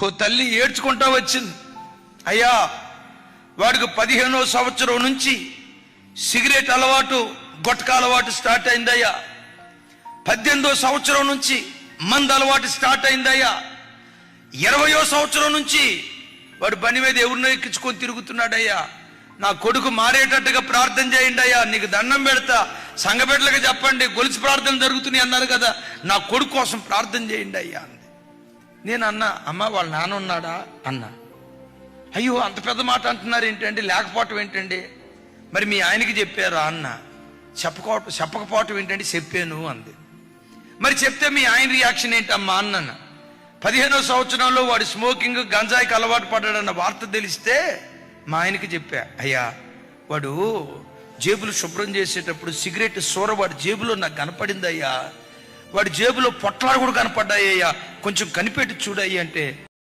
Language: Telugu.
ఓ తల్లి ఏడ్చుకుంటా వచ్చింది. అయ్యా, వాడికి 15వ సంవత్సరం నుంచి సిగరెట్ అలవాటు, గుట్కా అలవాటు స్టార్ట్ అయిందయ్యా. 18వ సంవత్సరం నుంచి మందు అలవాటు స్టార్ట్ అయిందయ్యా. 20వ సంవత్సరం నుంచి వాడు బండి మీద ఎవరినో ఎక్కించుకొని తిరుగుతున్నాడయ్యా. నా కొడుకు మారేటట్టుగా ప్రార్థన చేయండి అయ్యా, నీకు దండం పెడతా, సంఘబిడ్డలకు చెప్పండి, గొలుసు ప్రార్థన జరుగుతున్నాయి అన్నారు కదా, నా కొడుకు కోసం ప్రార్థన చేయండి అయ్యా అంది. నేను అన్నా, అమ్మ వాళ్ళ నాన్న ఉన్నాడా అన్నా. అయ్యో, అంత పెద్ద మాట అంటున్నారు ఏంటండి, లేకపోవటం ఏంటండి, మరి మీ ఆయనకి చెప్పారా అన్న. చెప్పకపోవటం ఏంటండి, చెప్పాను అంది. మరి చెప్తే మీ ఆయన రియాక్షన్ ఏంటమ్మా అన్నాను. 15వ సంవత్సరంలో వాడు స్మోకింగ్, గంజాయికి అలవాటు పడ్డాడన్న వార్త తెలిస్తే మా ఆయనకి చెప్పా, అయ్యా వాడు జేబులు శుభ్రం చేసేటప్పుడు సిగరెట్ సూర వాడి జేబులో నాకు కనపడింది అయ్యా, వాడి జేబులో పొట్లాలు కూడా కనపడ్డాయ్యా, కొంచెం కనిపెట్టి చూడయ్యా అంటే